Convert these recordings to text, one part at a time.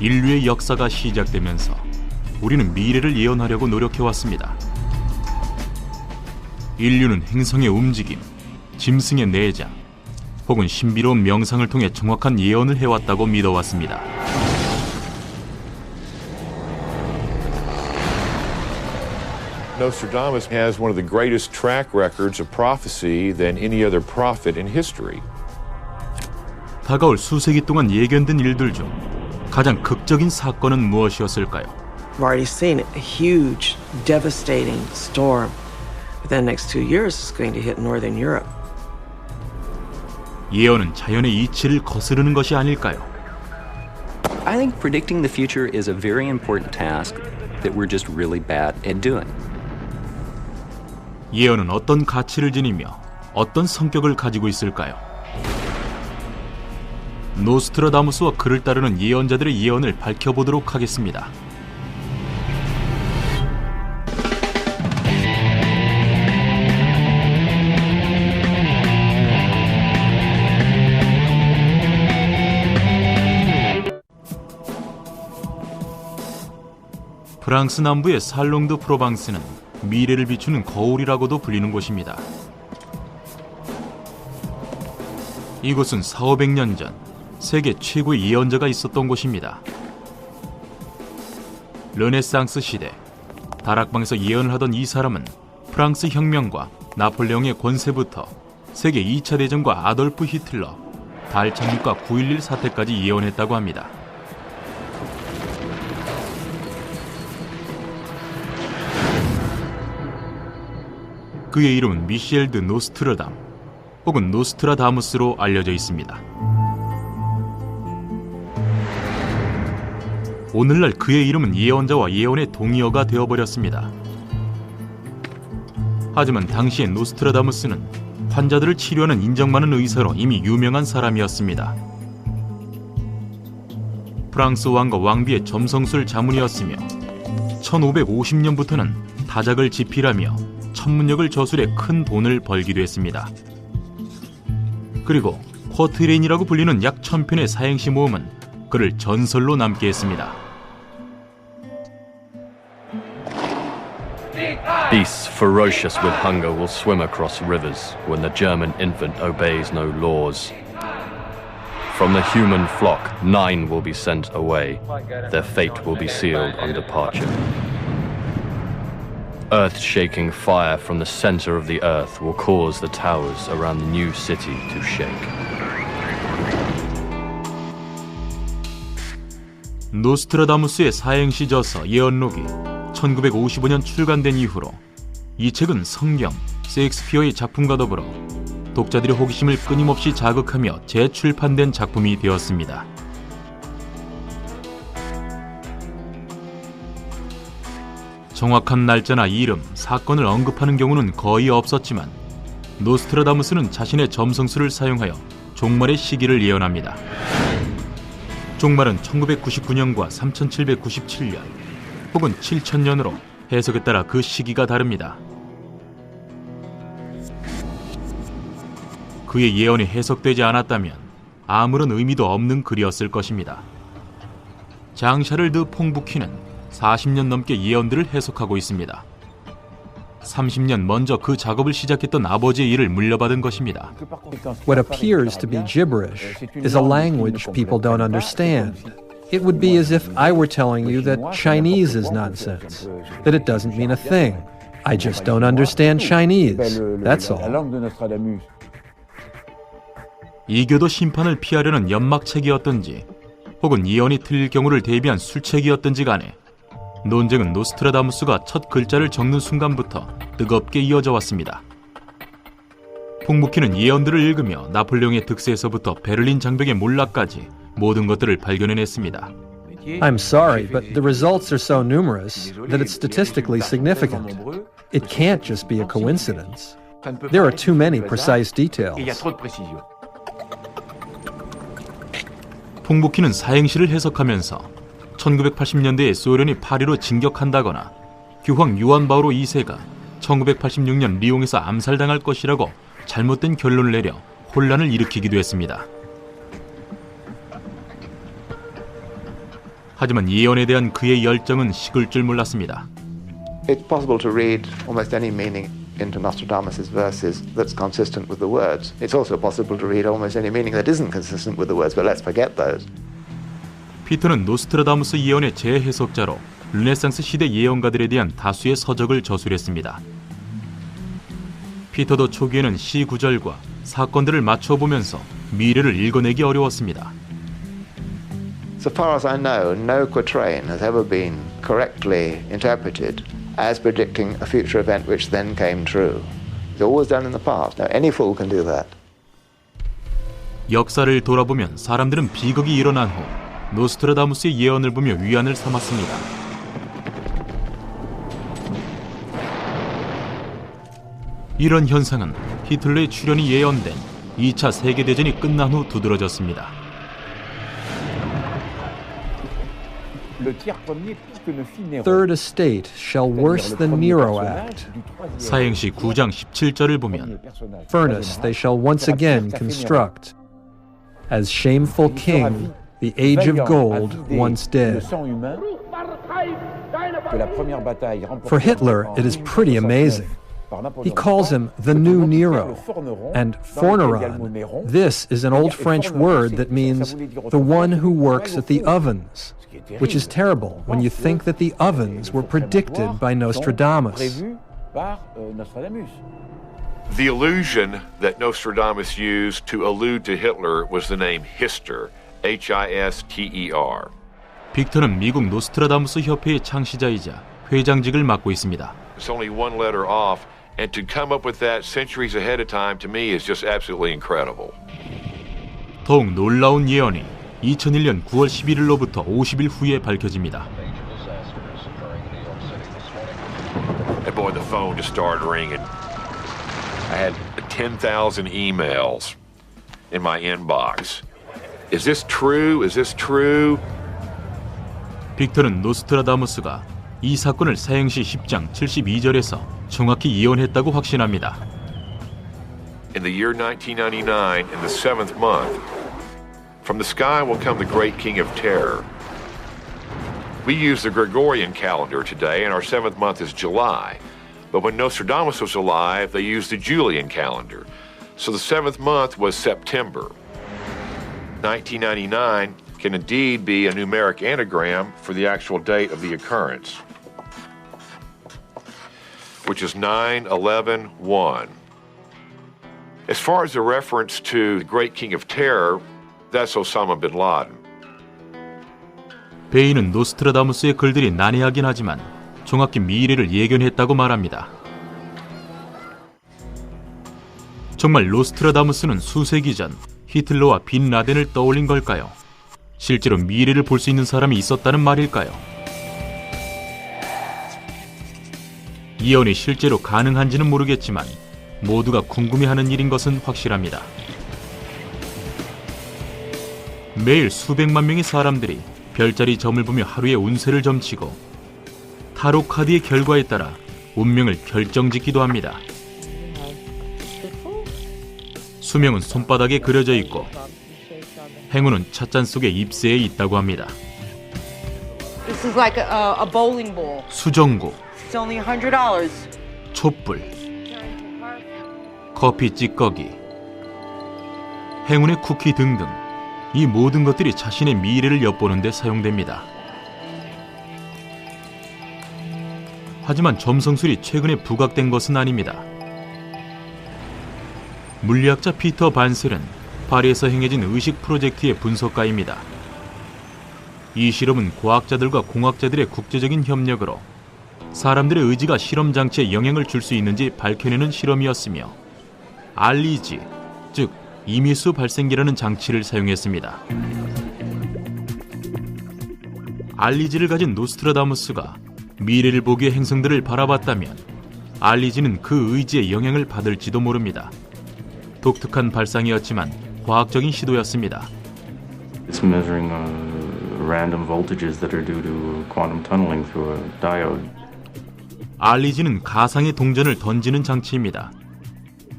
인류의 역사가 시작되면서 우리는 미래를 예언하려고 노력해왔습니다. 인류는 행성의 움직임, 짐승의 내장, 혹은 신비로운 명상을 통해 정확한 예언을 해왔다고 믿어왔습니다. Nostradamus has one of the greatest track records of prophecy than any other prophet in history. 다가올 수세기 동안 예견된 일들 중 가장 극적인 사건은 무엇이었을까요? We've already seen a huge, devastating storm. Within the next 2 years, it's going to hit Northern Europe. 예언은 자연의 이치를 거스르는 것이 아닐까요? I think predicting the future is a very important task that we're just really bad at doing. 예언은 어떤 가치를 지니며 어떤 성격을 가지고 있을까요? 노스트라다무스와 그를 따르는 예언자들의 예언을 밝혀보도록 하겠습니다. 프랑스 남부의 살롱드 프로방스는 미래를 비추는 거울이라고도 불리는 곳입니다. 이곳은 400~500년 전 세계 최고의 예언자가 있었던 곳입니다. 르네상스 시대, 다락방에서 예언을 하던 이 사람은 프랑스 혁명과 나폴레옹의 권세부터 세계 2차 대전과 아돌프 히틀러, 달 착륙과 9.11 사태까지 예언했다고 합니다. 그의 이름은 미셸 드 노스트르담 혹은 노스트라다무스로 알려져 있습니다. 오늘날 그의 이름은 예언자와 예언의 동의어가 되어버렸습니다. 하지만 당시의 노스트라다무스는 환자들을 치료하는 인정 많은 의사로 이미 유명한 사람이었습니다. 프랑스 왕과 왕비의 점성술 자문이었으며 1550년부터는 다작을 집필하며 천문역을 저술해 큰 돈을 벌기도 했습니다. 그리고 쿼트레인이라고 불리는 약 1000편의 사행시 모음은 그를 전설로 남게 했습니다. Beasts ferocious with hunger will swim across rivers when the German infant obeys no laws. From the human flock, 9 will be sent away. Their fate will be sealed on departure. Earth-shaking fire from the center of the earth will cause the towers around the new city to shake. 노스트라다무스의 사행시 저서 예언록이 1955년 출간된 이후로 이 책은 성경, 셰익스피어의 작품과 더불어 독자들의 호기심을 끊임없이 자극하며 재출판된 작품이 되었습니다. 정확한 날짜나 이름, 사건을 언급하는 경우는 거의 없었지만 노스트라다무스는 자신의 점성술을 사용하여 종말의 시기를 예언합니다. 종말은 1999년과 3797년 혹은 7000년으로 해석에 따라 그 시기가 다릅니다. 그의 예언이 해석되지 않았다면 아무런 의미도 없는 글이었을 것입니다. 장 샤를 드 퐁부키는 40년 넘게 예언들을 해석하고 있습니다. 30년 먼저 그 작업을 시작했던 아버지의 일을 물려받은 것입니다. What appears to be gibberish is a language people don't understand. It would be as if I were telling you that Chinese is nonsense, that it doesn't mean a thing. I just don't understand Chinese. That's all. 이교도 심판을 피하려는 연막책이었던지 혹은 예언이 틀릴 경우를 대비한 술책이었던지 간에 논쟁은 노스트라다무스가 첫 글자를 적는 순간부터 뜨겁게 이어져 왔습니다. 퐁부키는 예언들을 읽으며 나폴레옹의 득세에서부터 베를린 장벽의 몰락까지 모든 것들을 발견해냈습니다. I'm sorry, but the results are so numerous that it's statistically significant. It can't just be a coincidence. There are too many precise details. 퐁부키는 사행시를 해석하면서 1980년대에 소련이 파리로 진격한다거나 교황 요한 바오로 2세가 1986년 리옹에서 암살당할 것이라고 잘못된 결론을 내려 혼란을 일으키기도 했습니다. 하지만 예언에 대한 그의 열정은 식을 줄 몰랐습니다. It's possible to read almost any meaning into Nostradamus' verses that's consistent with the words. It's also possible to read almost any meaning that isn't consistent with the words, but let's forget those. 피터는 노스트라다무스 예언의 재해석자로 르네상스 시대 예언가들에 대한 다수의 서적을 저술했습니다. 피터도 초기에는 시 구절과 사건들을 맞춰보면서 미래를 읽어내기 어려웠습니다. So far as I know, no quatrain has ever been correctly interpreted as predicting a future event which then came true. It's always done in the past. Now, any fool can do that. 역사를 돌아보면 사람들은 비극이 일어난 후 노스트라다무스의 예언을 보며 위안을 삼았습니다. 이런 현상은 히틀러의 출현이 예언된 2차 세계대전이 끝난 후 두드러졌습니다. Third estate shall worse than Nero act. 사행시 9장 17절을 보면 Furnace they shall once again construct. As shameful king, the age of gold once did. For Hitler, it is pretty amazing. He calls him the new Nero. And forneron, this is an old French word that means the one who works at the ovens, which is terrible when you think that the ovens were predicted by Nostradamus. The illusion that Nostradamus used to allude to Hitler was the name Hister, H-I-S-T-E-R. 빅터는 미국 노스트라다무스 협회의 창시자이자 회장직을 맡고 있습니다. It's only one letter off, and to come up with that centuries ahead of time to me is just absolutely incredible. 더욱 놀라운 예언이 2001년 9월 11일로부터 50일 후에 밝혀집니다. And boy, the phone just started ringing. I had 10,000 emails in my inbox. Is this true? Is this true? 빅터는 노스트라다무스가 이 사건을 사행시 10장 72절에서 정확히 예언했다고 확신합니다. In the year 1999, in the 7th month, from the sky will come the great king of terror. We use the Gregorian calendar today, and our 7th month is July. But when Nostradamus was alive, they used the Julian calendar. So the 7th month was September. 1999 can indeed be a numeric anagram for the actual date of the occurrence, which is 9/11/1. As far as the reference to the great king of terror, that's Osama bin Laden. 베이는 노스트라다무스의 글들이 난해하긴 하지만 정확히 미래를 예견했다고 말합니다. 정말 노스트라다무스는 수세기 전 히틀러와 빈 라덴을 떠올린 걸까요? 실제로 미래를 볼 수 있는 사람이 있었다는 말일까요? 예언이 실제로 가능한지는 모르겠지만 모두가 궁금해하는 일인 것은 확실합니다. 매일 수백만 명의 사람들이 별자리 점을 보며 하루의 운세를 점치고 타로 카드의 결과에 따라 운명을 결정짓기도 합니다. 수명은 손바닥에 그려져 있고 행운은 찻잔 속의 잎새에 있다고 합니다. This is like a bowling ball. 수정구, It's only $100. 촛불, 커피 찌꺼기, 행운의 쿠키 등등 이 모든 것들이 자신의 미래를 엿보는 데 사용됩니다. 하지만 점성술이 최근에 부각된 것은 아닙니다. 물리학자 피터 반셀은 파리에서 행해진 의식 프로젝트의 분석가입니다. 이 실험은 과학자들과 공학자들의 국제적인 협력으로 사람들의 의지가 실험 장치에 영향을 줄 수 있는지 밝혀내는 실험이었으며 알리지, 즉 이미수 발생기라는 장치를 사용했습니다. 알리지를 가진 노스트라다무스가 미래를 보기에 행성들을 바라봤다면 알리지는 그 의지에 영향을 받을지도 모릅니다. 독특한 발상이었지만 과학적인 시도였습니다. It's measuring random voltages that are due to quantum tunneling through a diode. 알리지는 가상의 동전을 던지는 장치입니다.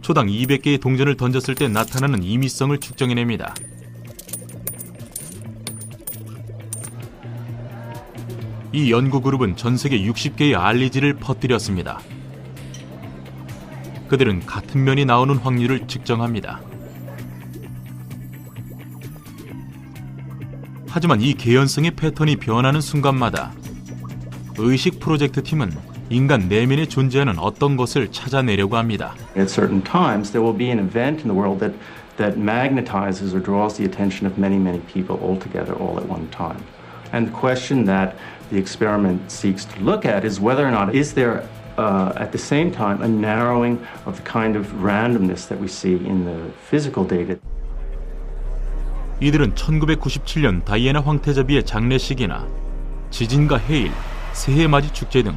초당 200개의 동전을 던졌을 때 나타나는 임의성을 측정해냅니다. 이 연구그룹은 전 세계 60개의 알리지를 퍼뜨렸습니다. 그들은 같은 면이 나오는 확률을 측정합니다. 하지만 이 개연성의 패턴이 변하는 순간마다 의식 프로젝트 팀은 인간 내면에 존재하는 어떤 것을 찾아내려고 합니다. At certain times, there will be an event in the world that magnetizes or draws the attention of many, many people all together, all at one time. And the question that the experiment seeks to look at is whether or not is there at the same time a narrowing of the kind of randomness that we see in the physical data. 이들은 1997년 다이애나 황태자비의 장례식이나 지진과 해일, 새해맞이 축제 등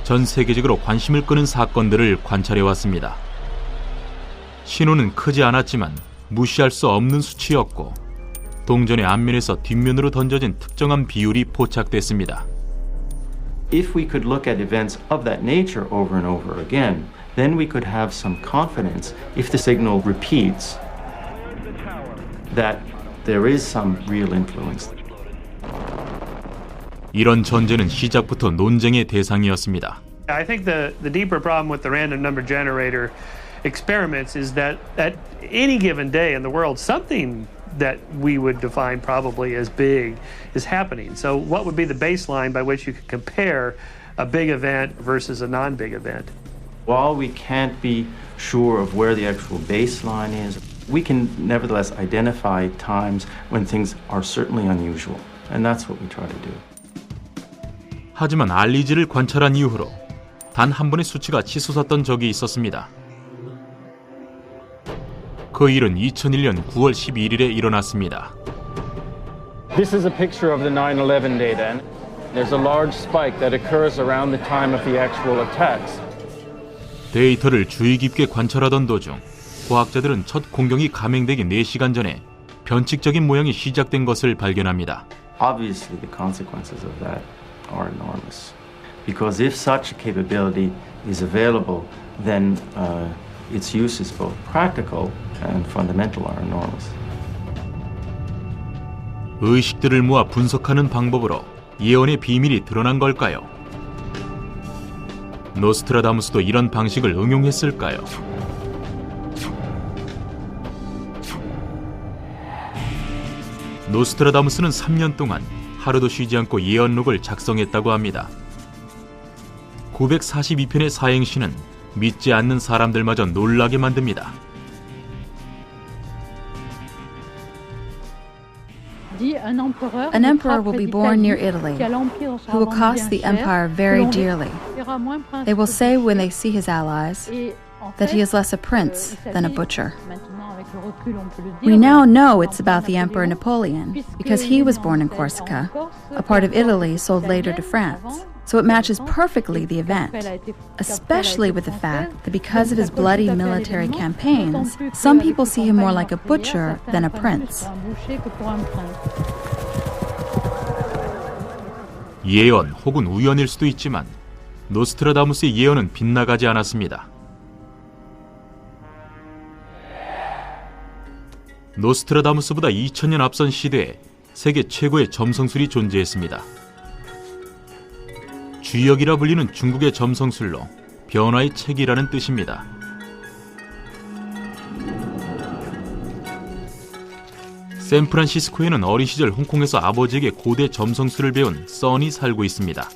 전 세계적으로 관심을 끄는 사건들을 관찰해왔습니다. 신호는 크지 않았지만 무시할 수 없는 수치였고 동전의 앞면에서 뒷면으로 던져진 특정한 비율이 포착됐습니다. If we could look at events of that nature over and over again, then we could have some confidence if the signal repeats that there is some real influence. 이런 전제는 시작부터 논쟁의 대상이었습니다. I think the deeper problem with the random number generator experiments is that at any given day in the world, something that we would define probably as big is happening. So what would be the baseline by which you could compare a big event versus a non-big event? While we can't be sure of where the actual baseline is, we can nevertheless identify times when things are certainly unusual. And that's what we try to do. 하지만 알리지를 관찰한 이후로 단 한 번의 수치가 치솟았던 적이 있었습니다. 그 일은 2001년 9월 11일에 일어났습니다. This is a picture of the 9/11 data. There's a large spike that occurs around the time of the actual attacks. 데이터를 주의 깊게 관찰하던 도중 과학자들은 첫 공격이 감행되기 4시간 전에 변칙적인 모양이 시작된 것을 발견합니다. Obviously, the consequences of that are enormous. Because if such a capability is available, then its uses, both practical and fundamental, are enormous. 의식들을 모아 분석하는 방법으로 예언의 비밀이 드러난 걸까요? 노스트라다무스도 이런 방식을 응용했을까요? 노스트라다무스는 3년 동안 하루도 쉬지 않고 예언록을 작성했다고 합니다. 942편의 사행시는 믿지 않는 사람들마저 놀라게 만듭니다. An emperor will be born near Italy, who will cost the empire very dearly. They will say when they see his allies that he is less a prince than a butcher. We now know it's about the Emperor Napoleon, because he was born in Corsica, a part of Italy sold later to France. So it matches perfectly the event, especially with the fact that because of his bloody military campaigns, some people see him more like a butcher than a prince. 예언 혹은 우연일 수도 있지만 노스트라다무스의 예언은 빗나가지 않았습니다. 노스트라다무스보다 2000년 앞선 시대에 세계 최고의 점성술이 존재했습니다. 쥐역이라 불리는 중국의 점성술로 변화의 책이라는 뜻입니다. 샌프란시스코에는 어린 시절 홍콩에서 아버지에게 고대 점성술을 배운 써니 살고 있습니다.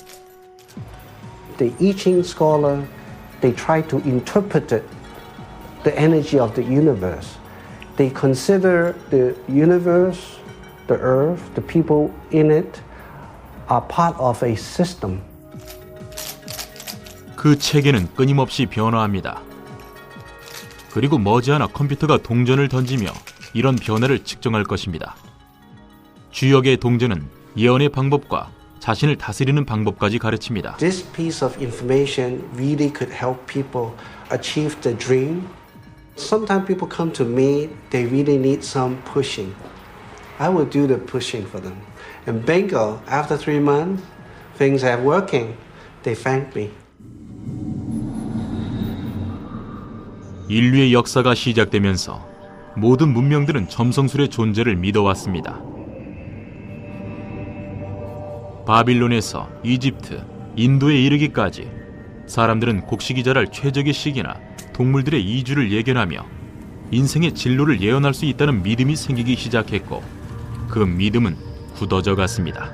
The I Ching scholar, they try to interpret the energy of the universe. They consider the universe, the earth, the people in it are part of a system. 그 체계는 끊임없이 변화합니다. 그리고 머지않아 컴퓨터가 동전을 던지며 이런 변화를 측정할 것입니다. 쥐역의 동전은 예언의 방법과 자신을 다스리는 방법까지 가르칩니다. This piece of information really could help people achieve the dream. Sometimes people come to me, they really need some pushing. I will do the pushing for them. And bingo, after 3 months, things are working. They thank me. 인류의 역사가 시작되면서 모든 문명들은 점성술의 존재를 믿어왔습니다. 바빌론에서 이집트, 인도에 이르기까지 사람들은 곡식이 자랄 최적의 시기나 동물들의 이주를 예견하며 인생의 진로를 예언할 수 있다는 믿음이 생기기 시작했고 그 믿음은 굳어져 갔습니다.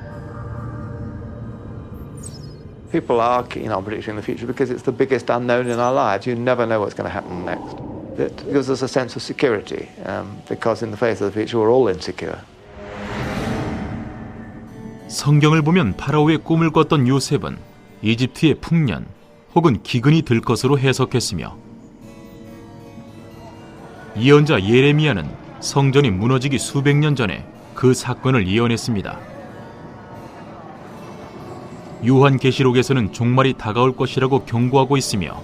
People are keen on predicting the future because it's the biggest unknown in our lives. You never know what's going to happen next. It gives us a sense of security because in the face of the future we're all insecure. 성경을 보면 파라오의 꿈을 꿨던 요셉은 이집트의 풍년 혹은 기근이 들 것으로 해석했으며 예언자 예레미야는 성전이 무너지기 수백 년 전에 그 사건을 예언했습니다. 요한계시록에서는 종말이 다가올 것이라고 경고하고 있으며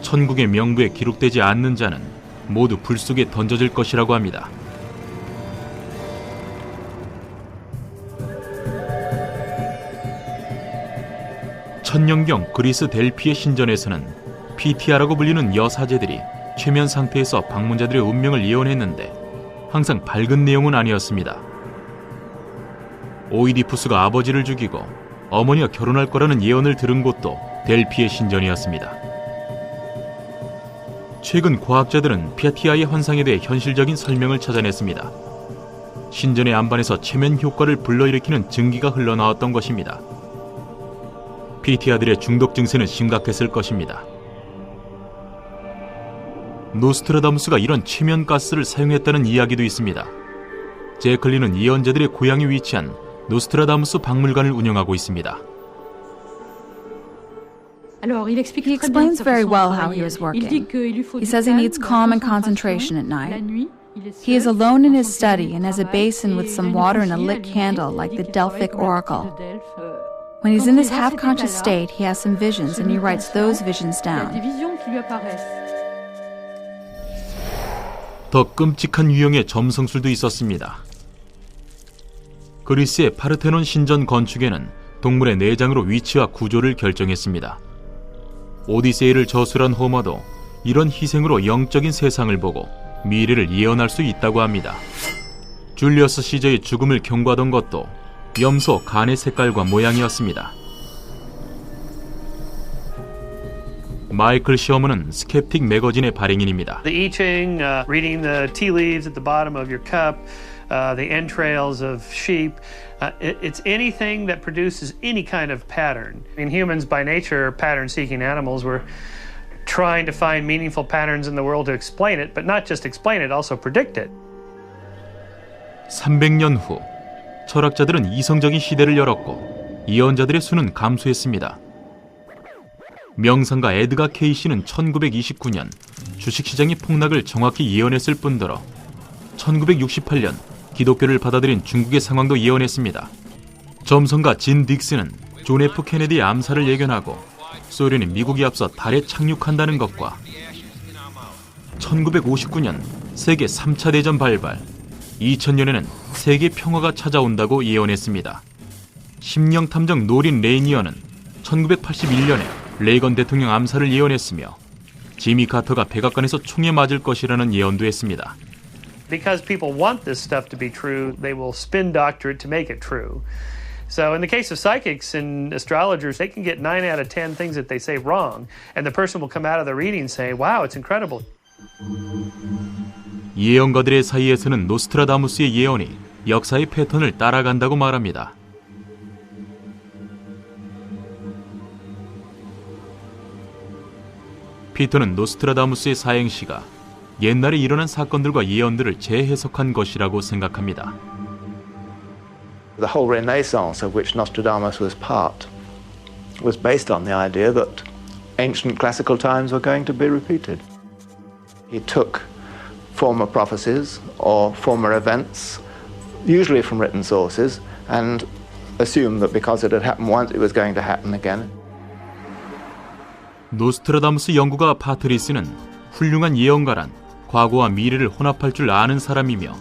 천국의 명부에 기록되지 않는 자는 모두 불 속에 던져질 것이라고 합니다. 천년경 그리스 델피의 신전에서는 피티아라고 불리는 여사제들이 최면 상태에서 방문자들의 운명을 예언했는데 항상 밝은 내용은 아니었습니다. 오이디푸스가 아버지를 죽이고 어머니와 결혼할 거라는 예언을 들은 곳도 델피의 신전이었습니다. 최근 과학자들은 피티아의 환상에 대해 현실적인 설명을 찾아냈습니다. 신전의 안반에서 최면 효과를 불러일으키는 증기가 흘러나왔던 것입니다. 피티아들의 중독 증세는 심각했을 것입니다. 노스트라다무스가 이런 최면 가스를 사용했다는 이야기도 있습니다. 제클린은 예언자들의 고향에 위치한 노스트라다무스 박물관을 운영하고 있습니다. He explains very well how he was working. He says he needs calm and concentration at night. He is alone in his study and has a basin with some water and a lit candle like the Delphic oracle. When he's in this half-conscious state, he has some visions and he writes those visions down. 더 끔찍한 유형의 점성술도 있었습니다. 그리스의 파르테논 신전 건축에는 동물의 내장으로 위치와 구조를 결정했습니다. 오디세이를 저술한 호머도 이런 희생으로 영적인 세상을 보고 미래를 예언할 수 있다고 합니다. 줄리어스 시저의 죽음을 경고하던 것도 염소 간의 색깔과 모양이었습니다. 마이클 시어머는 스캡틱 매거진의 발행인입니다. The I Ching, reading the tea leaves at the bottom of your cup, the entrails of sheep, it's anything that produces any kind of pattern. I mean, humans by nature are pattern-seeking animals. We're trying to find meaningful patterns in the world to explain it, but not just explain it, also predict it. 300년 후 철학자들은 이성적인 시대를 열었고 예언자들의 수는 감소했습니다. 명상가 에드가 케이시는 1929년 주식시장의 폭락을 정확히 예언했을 뿐더러 1968년 기독교를 받아들인 중국의 상황도 예언했습니다. 점성가 진 딕스는 존 F 케네디의 암살을 예견하고 소련이 미국이 앞서 달에 착륙한다는 것과 1959년 세계 3차 대전 발발, 2000년에는 세계 평화가 찾아온다고 예언했습니다. 심령 탐정 노린 레이니어는 1981년에 레이건 대통령 암살을 예언했으며 지미 카터가 백악관에서 총에 맞을 것이라는 예언도 했습니다. Because people want this stuff to be true, they will spin doctor it to make it true. So in the case of psychics and astrologers, they can get 9 out of 10 things that they say wrong, and the person will come out of the reading saying, wow, it's incredible. 예언가들의 사이에서는 노스트라다무스의 예언이 역사의 패턴을 따라간다고 말합니다. 피터는 노스트라다무스의 사행시가 옛날에 일어난 사건들과 예언들을 재해석한 것이라고 생각합니다. The whole Renaissance of which Nostradamus was part was based on the idea that ancient classical times were going to be repeated. He took former prophecies or former events, usually from written sources, and assumed that because it had happened once, it was going to happen again. 노스트라다무스 연구가 파트리스는 훌륭한 예언가란 과거와 미래를 혼합할 줄 아는 사람이며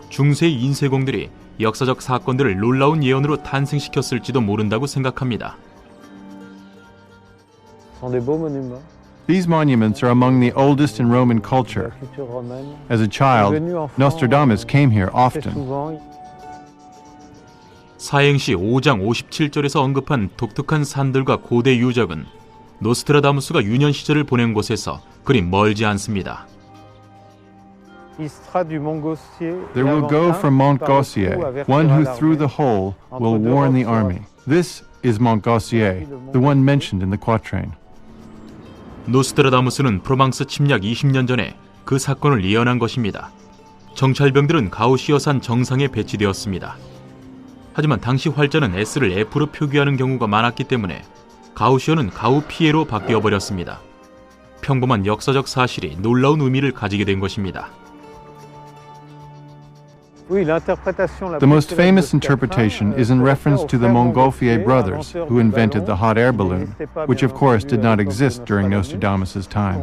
중세의 인쇄공들이 역사적 사건들을 놀라운 예언으로 탄생시켰을지도 모른다고 생각합니다. These monuments are among the oldest in Roman culture. As a child, Nostradamus came here often. 사행시 5장 57절에서 언급한 독특한 산들과 고대 유적은 노스트라다무스가 유년 시절을 보낸 곳에서 그리 멀지 않습니다. There will go from Mont Gaussier, one who through the hole will warn the army. This is Mont Gaussier, the one mentioned in the quatrain. 노스트라다무스는 프로방스 침략 20년 전에 그 사건을 예언한 것입니다. 정찰병들은 가우시어산 정상에 배치되었습니다. 하지만 당시 활자는 S를 F로 표기하는 경우가 많았기 때문에 가우시어는 가우피에로 바뀌어버렸습니다. 평범한 역사적 사실이 놀라운 의미를 가지게 된 것입니다. The most famous interpretation is in reference to the Montgolfier brothers, who invented the hot air balloon, which of course did not exist during Nostradamus' time.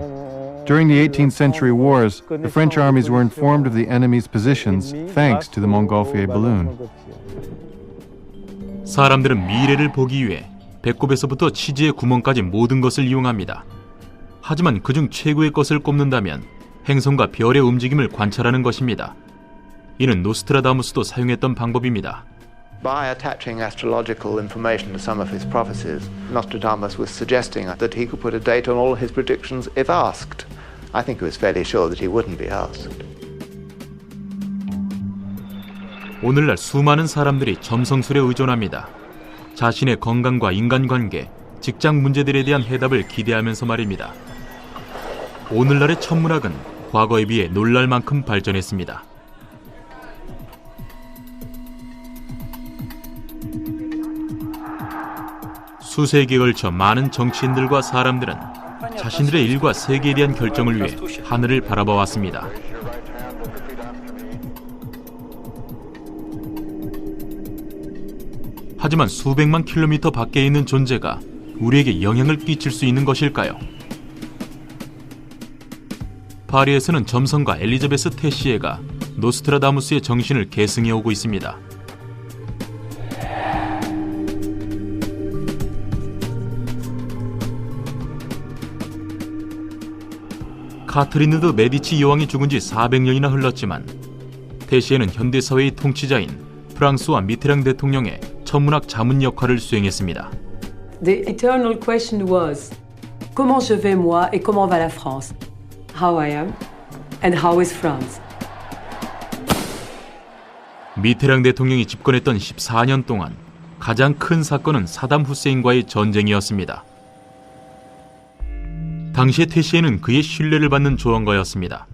During the 18th century wars, the French armies were informed of the enemy's positions thanks to the Montgolfier balloon. 사람들은 미래를 보기 위해 배꼽에서부터 치즈의 구멍까지 모든 것을 이용합니다. 하지만 그중 최고의 것을 꼽는다면 행성과 별의 움직임을 관찰하는 것입니다. 이는 노스트라다무스도 사용했던 방법입니다. By attaching astrological information to some of his prophecies, Nostradamus was suggesting that he could put a date on all his predictions if asked. I think he was fairly sure that he wouldn't be asked. 오늘날 수많은 사람들이 점성술에 의존합니다. 자신의 건강과 인간관계, 직장 문제들에 대한 해답을 기대하면서 말입니다. 오늘날의 천문학은 과거에 비해 놀랄 만큼 발전했습니다. 수세기에 걸쳐 많은 정치인들과 사람들은 자신들의 일과 세계에 대한 결정을 위해 하늘을 바라봐 왔습니다. 하지만 수백만 킬로미터 밖에 있는 존재가 우리에게 영향을 끼칠 수 있는 것일까요? 파리에서는 점성가 엘리자베스 테시에가 노스트라다무스의 정신을 계승해 오고 있습니다. 카트리느 드 메디치 여왕이 죽은 지 400년이나 흘렀지만 테시에는 현대사회의 통치자인 프랑스와 미테랑 대통령의 천문학 자문 역할을 수행했습니다. The eternal question was, comment je vais moi et comment va la France? How I am and how is France? 미테랑 대통령이 집권했던 14년 동안 가장 큰 사건은 사담 후세인과의 전쟁이었습니다. 당시의 테시에는 그의 신뢰를 받는 조언가였습니다.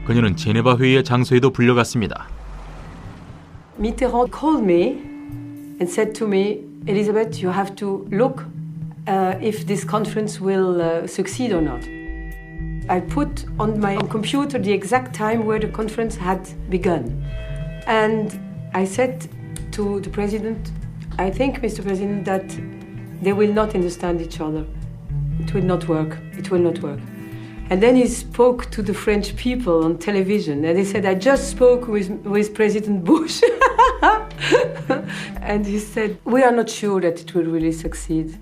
그녀는 제네바 회의의 장소에도 불려갔습니다. Mitterrand called me and said to me, Elizabeth, you have to look if this conference will succeed or not. I put on my computer the exact time where the conference had begun. And I said to the president, I think, Mr. President, that they will not understand each other. It will not work. It will not work. And then he spoke to the French people on television, and he said, I just spoke with President Bush. And he said, we are not sure that it will really succeed.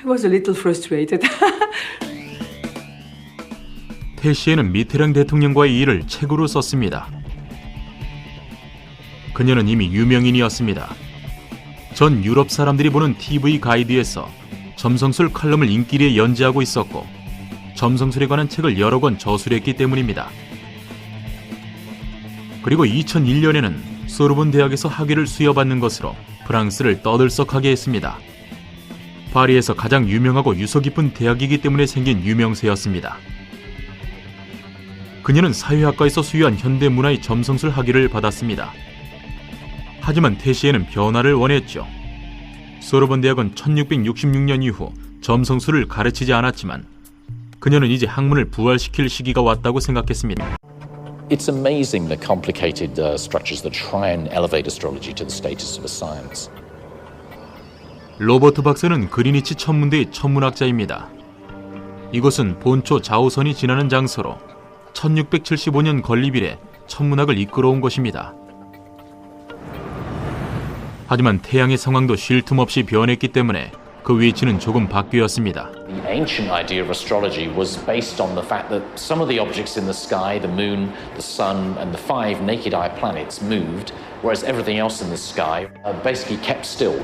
I was a little frustrated. 테시에는 미테랑 대통령과의 일을 책으로 썼습니다. 그녀는 이미 유명인이었습니다. 전 유럽 사람들이 보는 TV 가이드에서 점성술 칼럼을 인기리에 연재하고 있었고 점성술에 관한 책을 여러 권 저술했기 때문입니다. 그리고 2001년에는 소르본 대학에서 학위를 수여받는 것으로 프랑스를 떠들썩하게 했습니다. 파리에서 가장 유명하고 유서 깊은 대학이기 때문에 생긴 유명세였습니다. 그녀는 사회학과에서 수여한 현대문화의 점성술 학위를 받았습니다. 하지만 테시에는 변화를 원했죠. 소르본 대학은 1666년 이후 점성술을 가르치지 않았지만 그녀는 이제 학문을 부활시킬 시기가 왔다고 생각했습니다. It's amazing the complicated structures that try and elevate astrology to the status of a science. 로버트 박사는 그리니치 천문대의 천문학자입니다. 이곳은 본초 좌우선이 지나는 장소로 1675년 건립 이래 천문학을 이끌어온 것입니다. 하지만 태양의 상황도 쉴 틈 없이 변했기 때문에 그 위치는 조금 바뀌었습니다. The ancient idea of astrology was based on the fact that some of the objects in the sky, the moon, the sun, and the 5 naked eye planets moved, whereas everything else in the sky basically kept still.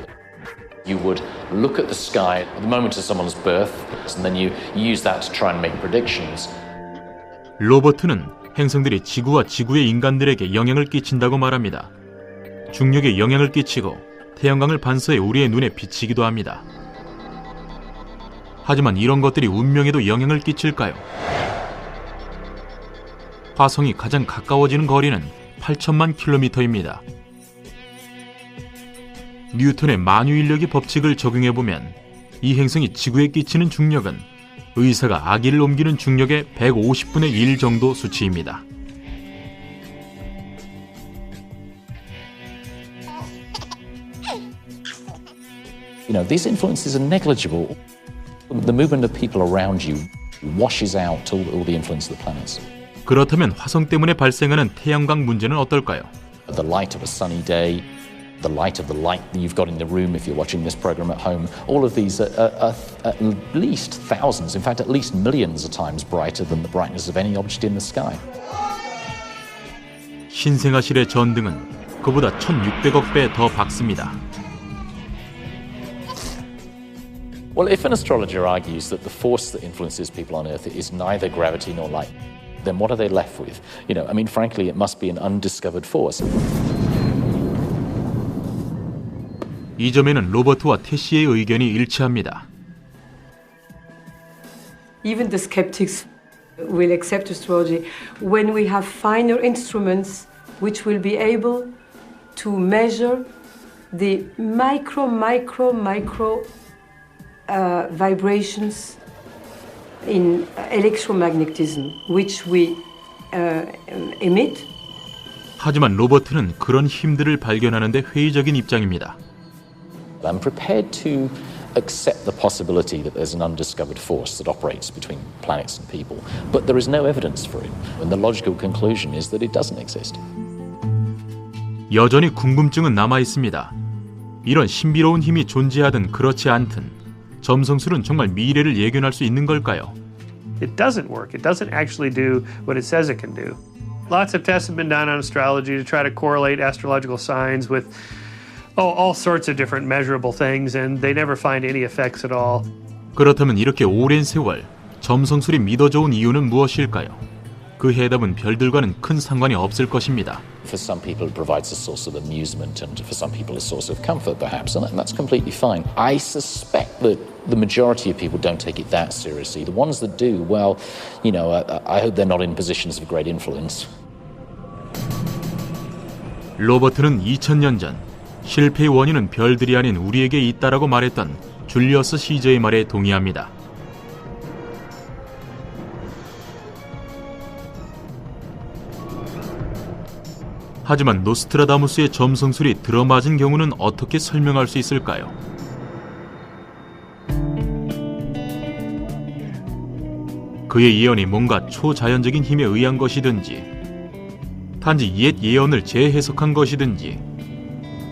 You would look at the sky at the moment of someone's birth, and then you use that to try and make predictions. 로버트는 행성들이 지구와 지구의 인간들에게 영향을 끼친다고 말합니다. 중력에 영향을 끼치고 태양광을 반사해 우리의 눈에 비치기도 합니다. 하지만 이런 것들이 운명에도 영향을 끼칠까요? 화성이 가장 가까워지는 거리는 8천만 킬로미터입니다. 뉴턴의 만유인력의 법칙을 적용해보면 이 행성이 지구에 끼치는 중력은 의사가 아기를 옮기는 중력의 150분의 1 정도 수치입니다. You know, these influences are negligible. The movement of people around you washes out all the influence of the planets. 그렇다면 화성 때문에 발생하는 태양광 문제는 어떨까요? The light of a sunny day, the light of the light that you've got in the room if you're watching this program at home, all of these are at least thousands, in fact at least millions of times brighter than the brightness of any object in the sky. 신생아실의 전등은 그보다 1600억 배 더 밝습니다. Well, if an astrologer argues that the force that influences people on Earth is neither gravity nor light, then what are they left with? You know, I mean, frankly, it must be an undiscovered force. 이 점에는 로버트와 태시의 의견이 일치합니다. Even the skeptics will accept astrology when we have finer instruments which will be able to measure the micro vibrations in electromagnetism which we emit. 하지만 로버트는 그런 힘들을 발견하는 데 회의적인 입장입니다. I'm prepared to accept the possibility that there's an undiscovered force that operates between planets and people, but there is no evidence for it. And the logical conclusion is that it doesn't exist. 여전히 궁금증은 남아 있습니다. 이런 신비로운 힘이 존재하든 그렇지 않든 점성술은 정말 미래를 예견할 수 있는 걸까요? It doesn't work. It doesn't actually do what it says it can do. Lots of tests have been done on astrology to try to correlate astrological signs with all sorts of different measurable things, and they never find any effects at all. 그렇다면 이렇게 오랜 세월 점성술이 믿어져온 이유는 무엇일까요? 그 해답은 별들과는 큰 상관이 없을 것입니다. For some people, it provides a source of amusement, and for some people, a source of comfort, perhaps, and that's completely fine. I suspect that the majority of people don't take it that seriously. The ones that do, well, you know, I hope they're not in positions of great influence. 로버트는 2000년 전 실패의 원인은 별들이 아닌 우리에게 있다라고 말했던 줄리어스 시저의 말에 동의합니다. 하지만 노스트라다무스의 점성술이 들어맞은 경우는 어떻게 설명할 수 있을까요? 그의 예언이 뭔가 초자연적인 힘에 의한 것이든지, 단지 옛 예언을 재해석한 것이든지,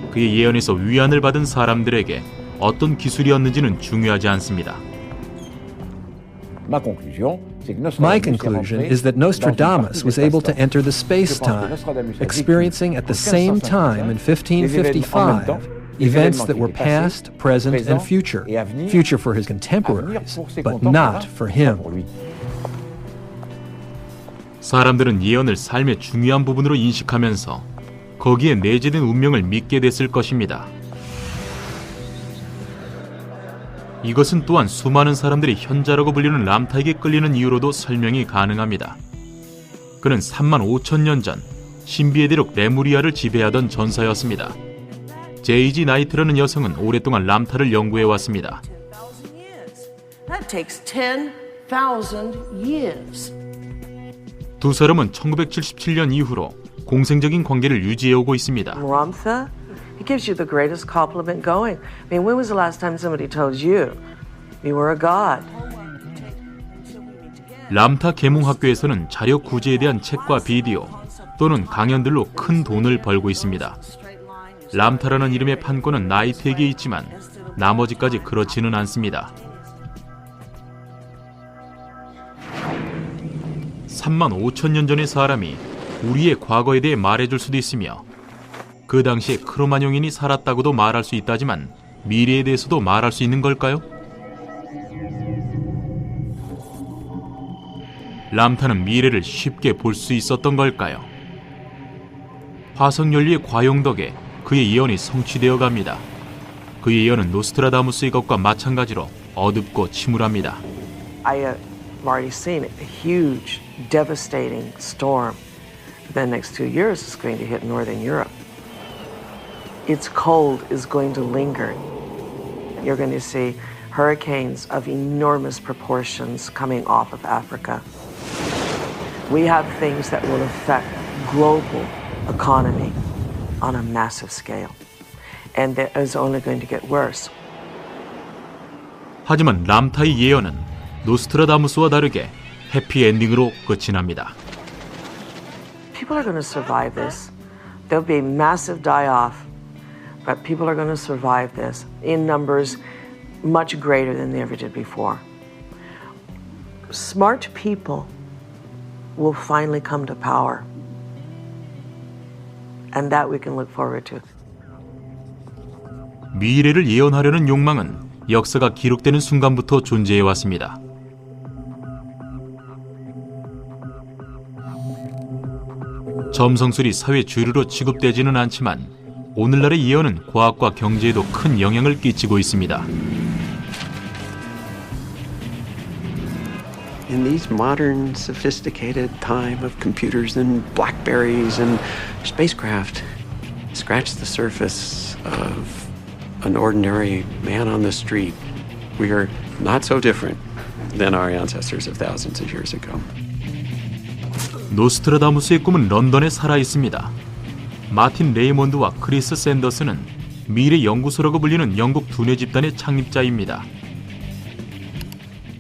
그의 예언에서 위안을 받은 사람들에게 어떤 기술이었는지는 중요하지 않습니다. My conclusion is that Nostradamus was able to enter the space-time, experiencing at the same time in 1555 events that were past, present, and future. Future for his contemporaries, but not for him. 사람들은 예언을 삶의 중요한 부분으로 인식하면서 거기에 내재된 운명을 믿게 됐을 것입니다. 이것은 또한 수많은 사람들이 현자라고 불리는 람타에게 끌리는 이유로도 설명이 가능합니다. 그는 35,000년 전 신비의 대륙 레무리아를 지배하던 전사였습니다. 제이지 나이트라는 여성은 오랫동안 람타를 연구해왔습니다. That takes 10,000 years. 두 사람은 1977년 이후로 공생적인 관계를 유지해오고 있습니다. Ramtha? It gives you the greatest compliment going. I mean, when was the last time somebody told you you were a god? 람타 계몽학교에서는 자료 구제에 대한 책과 비디오 또는 강연들로 큰 돈을 벌고 있습니다. 람타라는 이름의 판권은 나이트에게 있지만 나머지까지 그렇지는 않습니다. 35,000년 전의 사람이 우리의 과거에 대해 말해줄 수도 있으며 그 당시에 크로마뇽인이 살았다고도 말할 수 있다지만 미래에 대해서도 말할 수 있는 걸까요? 람타는 미래를 쉽게 볼 수 있었던 걸까요? 화석연료의 과용 덕에 그의 예언이 성취되어 갑니다. 그의 예언은 노스트라다무스의 것과 마찬가지로 어둡고 침울합니다. I have already seen a huge, devastating storm. The next 2 years is going to hit northern Europe. Its cold is going to linger. You're going to see hurricanes of enormous proportions coming off of Africa. We have things that will affect global economy on a massive scale. And that is only going to get worse. 하지만 람타의 예언은 노스트라다무스와 다르게 해피엔딩으로 끝이 납니다. People are going to survive this. There'll be massive die-off, but people are going to survive this in numbers much greater than they ever did before. Smart people will finally come to power, and that we can look forward to. 미래를 예언하려는 욕망은 역사가 기록되는 순간부터 존재해 왔습니다. 점성술이 사회 주류로 취급되지는 않지만 오늘날의 예언은 과학과 경제에도 큰 영향을 끼치고 있습니다. In these modern, sophisticated time of computers and Blackberries and spacecraft, scratch the surface of an ordinary man on the street. We are not so different than our ancestors of thousands of years ago. 노스트라다무스의 꿈은 런던에 살아 있습니다. 마틴 레이몬드와 크리스 샌더스는 미래 연구소라고 불리는 영국 두뇌 집단의 창립자입니다.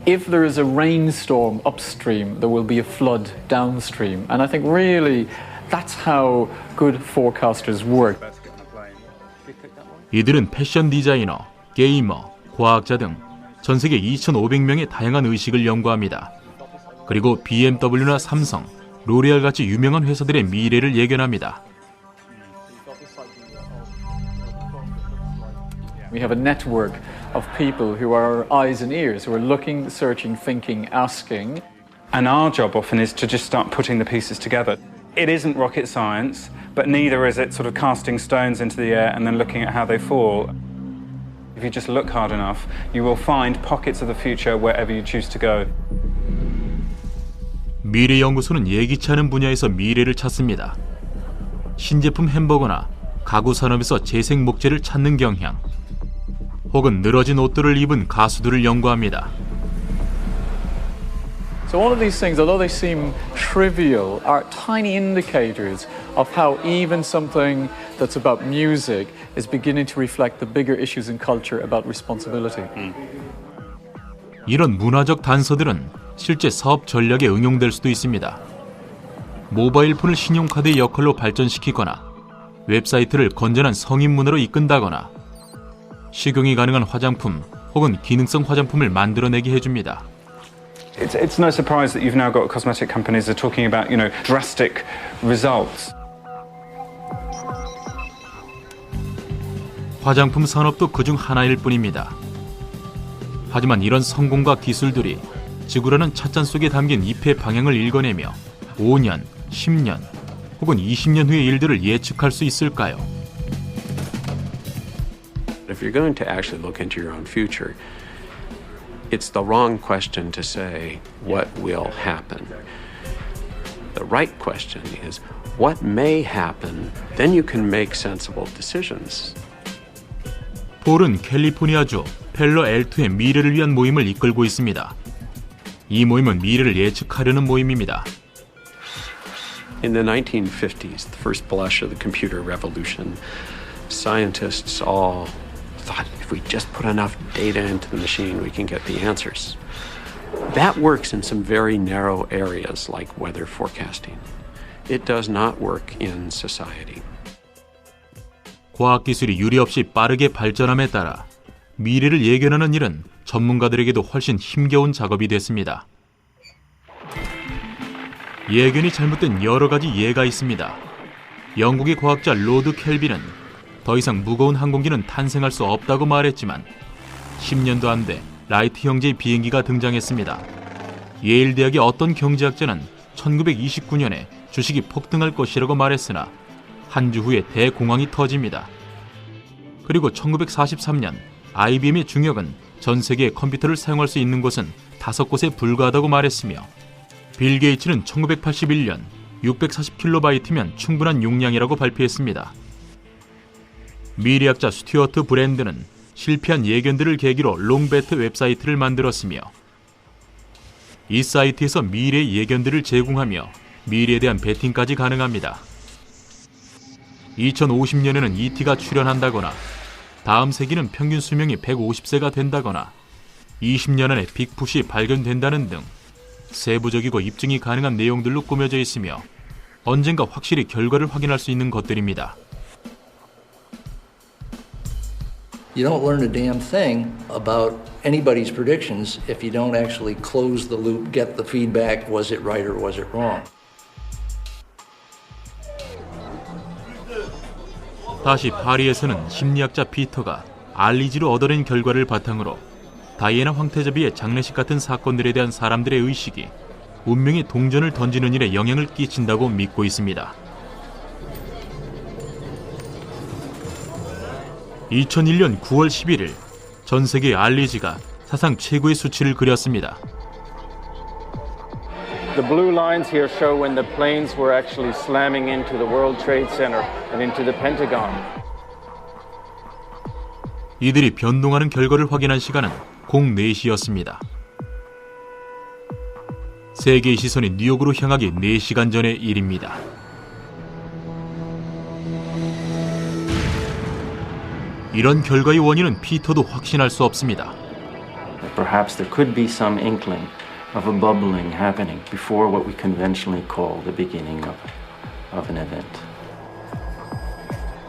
If there is a rainstorm upstream, there will be a flood downstream. And I think really that's how good forecasters work. 이들은 패션 디자이너, 게이머, 과학자 등 전 세계 2,500명의 다양한 의식을 연구합니다. 그리고 BMW나 삼성, 로레알 같이 유명한 회사들의 미래를 예견합니다. We have a network of people who are eyes and ears, who are looking, searching, thinking, asking. And our job often is to just start putting the pieces together. It isn't rocket science, but neither is it sort of casting stones into the air and then looking at how they fall. If you just look hard enough, you will find pockets of the future wherever you choose to go. 미래 연구소는 예기치 않은 분야에서 미래를 찾습니다. 신제품 햄버거나 가구 산업에서 재생 목재를 찾는 경향, 혹은 늘어진 옷들을 입은 가수들을 연구합니다. So all of these things, although they seem trivial, are tiny indicators of how even something that's about music is beginning to reflect the bigger issues in culture about responsibility. 이런 문화적 단서들은 실제 사업 전략에 응용될 수도 있습니다. 모바일 폰을 신용카드의 역할로 발전시키거나 웹사이트를 건전한 성인 문화로 이끈다거나 식용이 가능한 화장품 혹은 기능성 화장품을 만들어내게 해줍니다. It's no surprise that you've now got cosmetic companies that are talking about, drastic results. 화장품 산업도 그중 하나일 뿐입니다. 하지만 이런 성공과 기술들이 지구라는 찻잔 속에 담긴 잎의 방향을 읽어내며 5년, 10년 혹은 20년 후의 일들을 예측할 수 있을까요? If you're going to actually look into your own future, it's the wrong question to say what will happen. The right question is what may happen, then you can make sensible decisions. 폴은 캘리포니아주 펠러 L2의 미래를 위한 모임을 이끌고 있습니다. 이 모임은 미래를 예측하려는 모임입니다. In the 1950s, the first blush of the computer revolution, scientists all thought if we just put enough data into the machine, we can get the answers. That works in some very narrow areas like weather forecasting. It does not work in society. 과학기술이 유례없이 빠르게 발전함에 따라 미래를 예견하는 일은 전문가들에게도 훨씬 힘겨운 작업이 됐습니다. 예견이 잘못된 여러 가지 예가 있습니다. 영국의 과학자 로드 켈빈은 더 이상 무거운 항공기는 탄생할 수 없다고 말했지만 10년도 안 돼 라이트 형제의 비행기가 등장했습니다. 예일 대학의 어떤 경제학자는 1929년에 주식이 폭등할 것이라고 말했으나 한 주 후에 대공황이 터집니다. 그리고 1943년 IBM의 중역은 전 세계의 컴퓨터를 사용할 수 있는 곳은 5곳에 불과하다고 말했으며 빌 게이츠는 1981년 640kB면 충분한 용량이라고 발표했습니다. 미래학자 스튜어트 브랜드는 실패한 예견들을 계기로 롱베트 웹사이트를 만들었으며 이 사이트에서 미래의 예견들을 제공하며 미래에 대한 베팅까지 가능합니다. 2050년에는 ET가 출현한다거나 다음 세기는 평균 수명이 150세가 된다거나 20년 안에 빅풋이 발견된다는 등 세부적이고 입증이 가능한 내용들로 꾸며져 있으며 언젠가 확실히 결과를 확인할 수 있는 것들입니다. You don't learn a damn thing about anybody's predictions if you don't actually close the loop, get the feedback, was it right or was it wrong? 다시 파리에서는 심리학자 피터가 알리지로 얻어낸 결과를 바탕으로 다이애나 황태자비의 장례식 같은 사건들에 대한 사람들의 의식이 운명의 동전을 던지는 일에 영향을 끼친다고 믿고 있습니다. 2001년 9월 11일 전 세계의 알리지가 사상 최고의 수치를 그렸습니다. The blue lines here show when the planes were actually slamming into the World Trade Center and into the Pentagon. 이들이 변동하는 결과를 확인한 시간은 04시였습니다. 세계의 시선이 뉴욕으로 향하기 4시간 전의 일입니다. 이런 결과의 원인은 피터도 확신할 수 없습니다. Perhaps there could be some inkling of a bubbling happening before what we conventionally call the beginning of an event.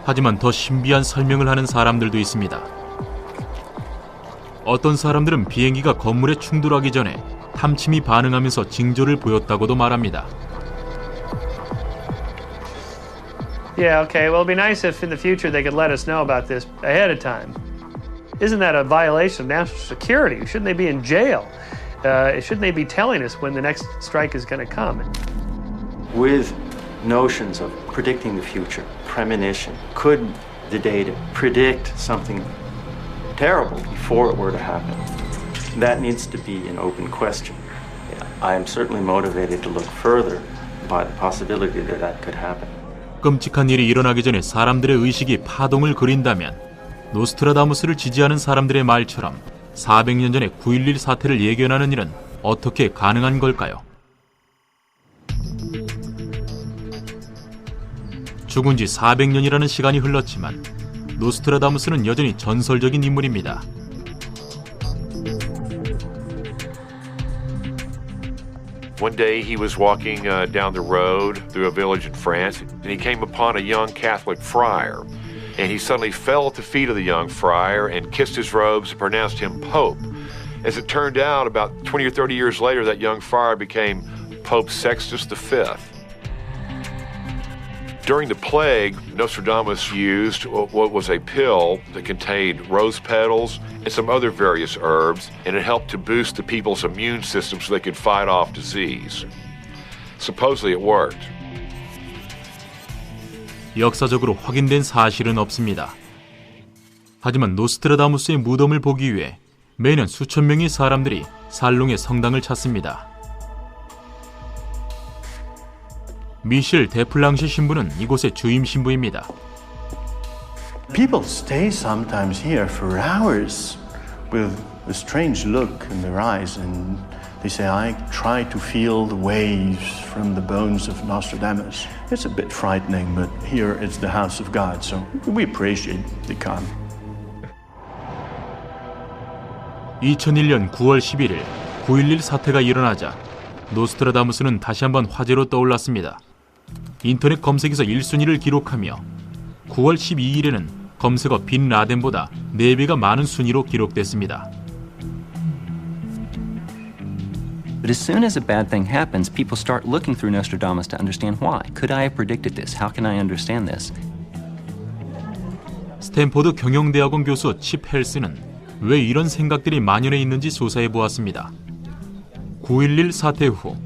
하지만 더 신비한 설명을 하는 사람들도 있습니다. 어떤 사람들은 비행기가 건물에 충돌하기 전에 탐침이 반응하면서 징조를 보였다고도 말합니다. Yeah, okay. Well, it'd be nice if in the future they could let us know about this ahead of time. Isn't that a violation of national security? Shouldn't they be in jail? Shouldn't they be telling us when the next strike is going to come? With notions of predicting the future, premonition, could the data predict something terrible before it were to happen? That needs to be an open question. I am certainly motivated to look further by the possibility that that could happen. 끔찍한 일이 일어나기 전에 사람들의 의식이 파동을 그린다면 노스트라다무스를 지지하는 사람들의 말처럼 400년 전에 9.11 사태를 예견하는 일은 어떻게 가능한 걸까요? 죽은 지 400년이라는 시간이 흘렀지만 노스트라다무스는 여전히 전설적인 인물입니다. One day he was walking down the road through a village in France, and he came upon a young Catholic friar. And he suddenly fell at the feet of the young friar and kissed his robes and pronounced him Pope. As it turned out, about 20 or 30 years later, that young friar became Pope Sextus V. During the plague, Nostradamus used what was a pill that contained rose petals and some other various herbs, and it helped to boost the people's immune system so they could fight off disease. Supposedly it worked. 역사적으로 확인된 사실은 없습니다. 하지만 노스트라다무스의 무덤을 보기 위해 매년 수천 명의 사람들이 살롱의 성당을 찾습니다. 미셸 데플랑시 신부는 이곳의 주임 신부입니다. People stay sometimes here for hours with a strange look in their eyes, and they say, I try to feel the waves from the bones of Nostradamus. It's a bit frightening, but here it's the house of God, so we appreciate they come. 2001년 9월 11일 9.11 사태가 일어나자 노스트라다무스는 다시 한번 화제로 떠올랐습니다. 인터넷 검색에서 1순위를 기록하며 9월 12일에는 검색어 빈 라덴보다 4배가 많은 순위로 기록됐습니다. But as soon as a bad thing happens, people start looking through Nostradamus to understand why. Could I have predicted this? How can I understand this? 스탠포드 경영대학원 교수 칩 헬스는 왜 이런 생각들이 만연해 있는지 조사해 보았습니다. 9.11 사태 후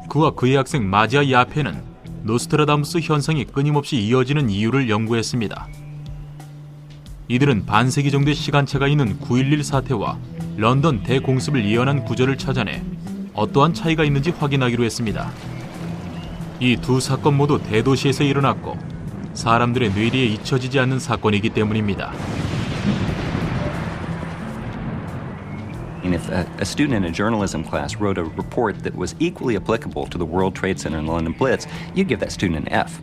그와 그의 학생 마지아 야페는 노스트라다무스 현상이 끊임없이 이어지는 이유를 연구했습니다. 이들은 반세기 정도의 시간차가 있는 9.11 사태와 런던 대공습을 예언한 구절을 찾아내 어떠한 차이가 있는지 확인하기로 했습니다. 이 두 사건 모두 대도시에서 일어났고 사람들의 뇌리에 잊혀지지 않는 사건이기 때문입니다. And if a student in a journalism class wrote a report that was equally applicable to the World Trade Center and the London Blitz, you'd give that student an F.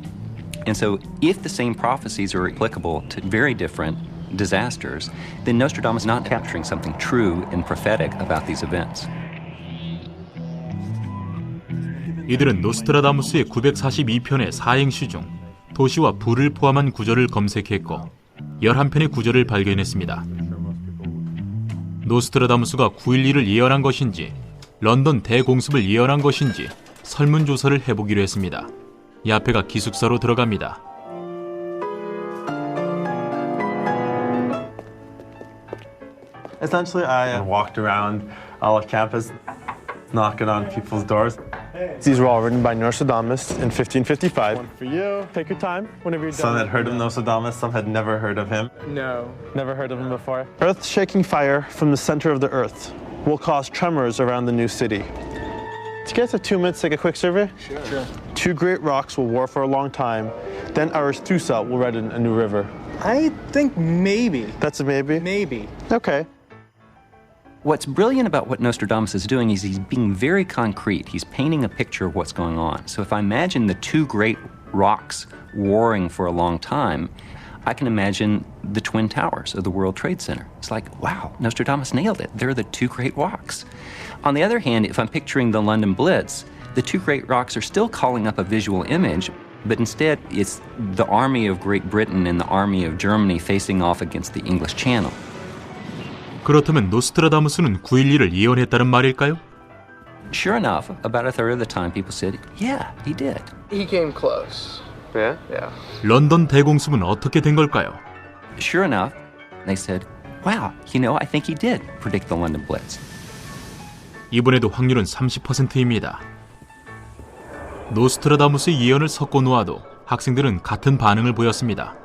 And so if the same prophecies are applicable to very different disasters, then Nostradamus is not capturing something true and prophetic about these events. 이들은 노스트라다무스의 942편의 사행시 중 도시와 불을 포함한 구절을 검색했고 11편의 구절을 발견했습니다. 노스트라다무스가 9.11을 예언한 것인지 런던 대공습을 예언한 것인지 설문조사를 해보기로 했습니다. 야페가 기숙사로 들어갑니다. Essentially, I walked around all of campus, knocking on people's doors. These were all written by Nostradamus in 1555. One for you. Take your time whenever you're done. Some had heard of Nostradamus, some had never heard of him. No. Never heard of him before. Earth-shaking fire from the center of the earth will cause tremors around the new city. Do you guys have 2 minutes to take a quick survey? Sure. 2 great rocks will war for a long time. Then Arethusa will write a new river. I think maybe. That's a maybe? Maybe. Okay. What's brilliant about what Nostradamus is doing is he's being very concrete. He's painting a picture of what's going on. So if I imagine the 2 great rocks warring for a long time, I can imagine the Twin Towers of the World Trade Center. It's like, wow, Nostradamus nailed it. They're the 2 great rocks. On the other hand, if I'm picturing the London Blitz, the 2 great rocks are still calling up a visual image, but instead it's the army of Great Britain and the army of Germany facing off against the English Channel. 그렇다면 노스트라다무스는 9.11을 예언했다는 말일까요? Sure enough, about a third of the time people said, yeah, he did. He came close. Yeah? Yeah. 런던 대공습은 어떻게 된 걸까요? Sure enough, they said, wow, I think he did predict the London Blitz. 이번에도 확률은 30%입니다. 노스트라다무스의 예언을 섞어 놓아도 학생들은 같은 반응을 보였습니다.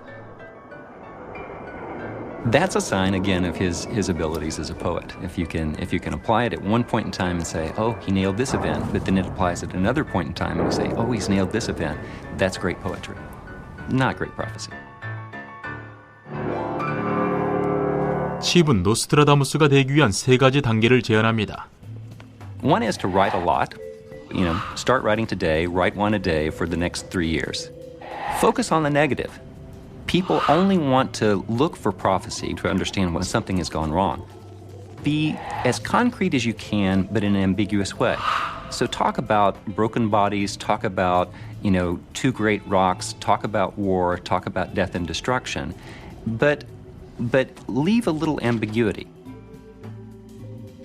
That's a sign again of his abilities as a poet. If you can apply it at one point in time and say, oh, he nailed this event, but then it applies at another point in time and you say, oh, he's nailed this event, that's great poetry. Not great prophecy. 칩은 노스트라다무스가 되기 위한 3가지 단계를 제안합니다. One is to write a lot. Start writing today, write 1 a day for the next 3 years. Focus on the negative. People only want to look for prophecy to understand when something has gone wrong. Be as concrete as you can, but in an ambiguous way. So talk about broken bodies, talk about, 2 great rocks, talk about war, talk about death and destruction, but leave a little ambiguity.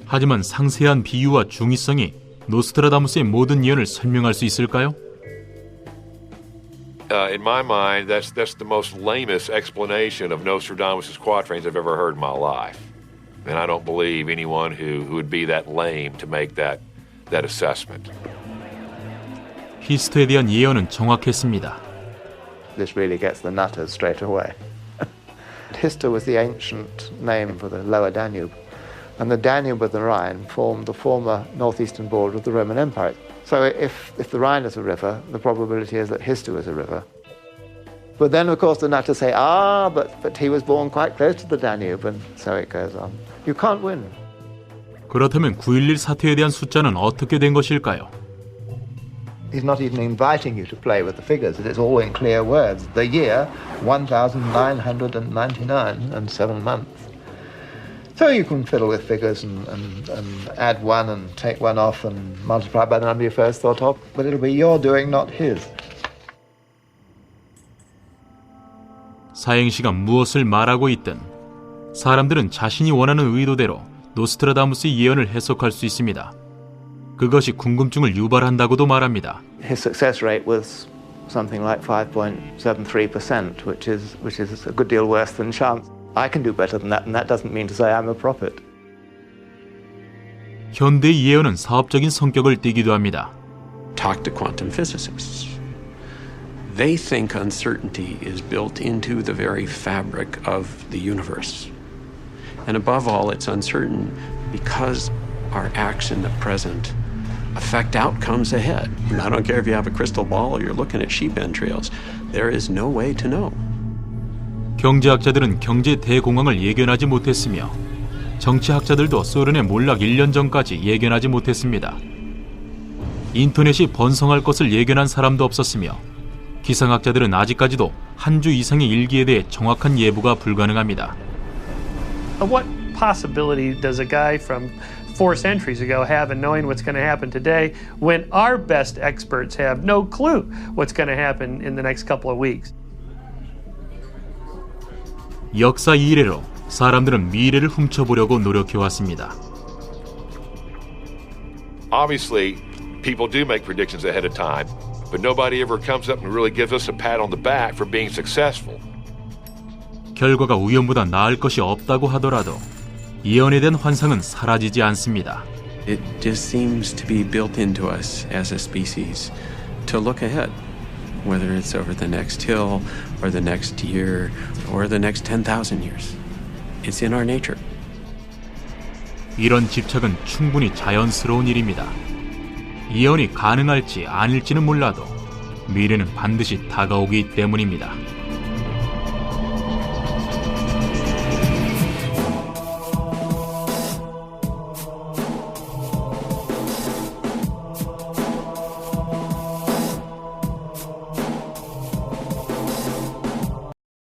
하지만 상세한 비유와 중의성이 노스트라다무스의 모든 예언을 설명할 수 있을까요? In my mind, that's the most lamest explanation of Nostradamus' quatrains I've ever heard in my life. And I don't believe anyone who would be that lame to make that assessment. 히스토에 대한 예언은 정확했습니다. This really gets the nutters straight away. Hister was the ancient name for the lower Danube, and the Danube and the Rhine formed the former northeastern border of the Roman Empire. So if the Rhine is a river, the probability is that Hister is a river. But then, of course, the nutters say, but he was born quite close to the Danube, and so it goes on. You can't win. 그렇다면 9.11 사태에 대한 숫자는 어떻게 된 것일까요? He's not even inviting you to play with the figures. It's all in clear words. The year, 1,999 and 7 months. So you can fiddle with figures and add 1 and take 1 off and multiply by the number you first thought of, but it'll be your doing, not his. 사행시가 무엇을 말하고 있든 사람들은 자신이 원하는 의도대로 노스트라다무스의 예언을 해석할 수 있습니다. 그것이 궁금증을 유발한다고도 말합니다. His success rate was something like 5.73%, which is a good deal worse than chance. I can do better than that, and that doesn't mean to say I'm a prophet. 현대의 예언은 사업적인 성격을 띠기도 합니다. Talk to quantum physicists. They think uncertainty is built into the very fabric of the universe. And above all, it's uncertain because our acts in the present affect outcomes ahead. I don't care if you have a crystal ball or you're looking at sheep entrails. There is no way to know. 경제학자들은 경제 대공황을 예견하지 못했으며 정치학자들도 소련의 몰락 1년 전까지 예견하지 못했습니다. 인터넷이 번성할 것을 예견한 사람도 없었으며 기상학자들은 아직까지도 한 주 이상의 일기에 대해 정확한 예보가 불가능합니다. What possibility does a guy from 4 centuries ago have in knowing what's going to happen today when our best experts have no clue what's going to happen in the next couple of weeks? 역사 이래로 사람들은 미래를 훔쳐보려고 노력해왔습니다. Obviously, people do make predictions ahead of time, but nobody ever comes up and really gives us a pat on the back for being successful. 결과가 우연보다 나을 것이 없다고 하더라도 예언에 대한 환상은 사라지지 않습니다. It just seems to be built into us as a species to look ahead, whether it's over the next hill or the next year or the next 10,000 years. It's in our nature. 이런 집착은 충분히 자연스러운 일입니다. 예언이 가능할지 아닐지는 몰라도 미래는 반드시 다가오기 때문입니다.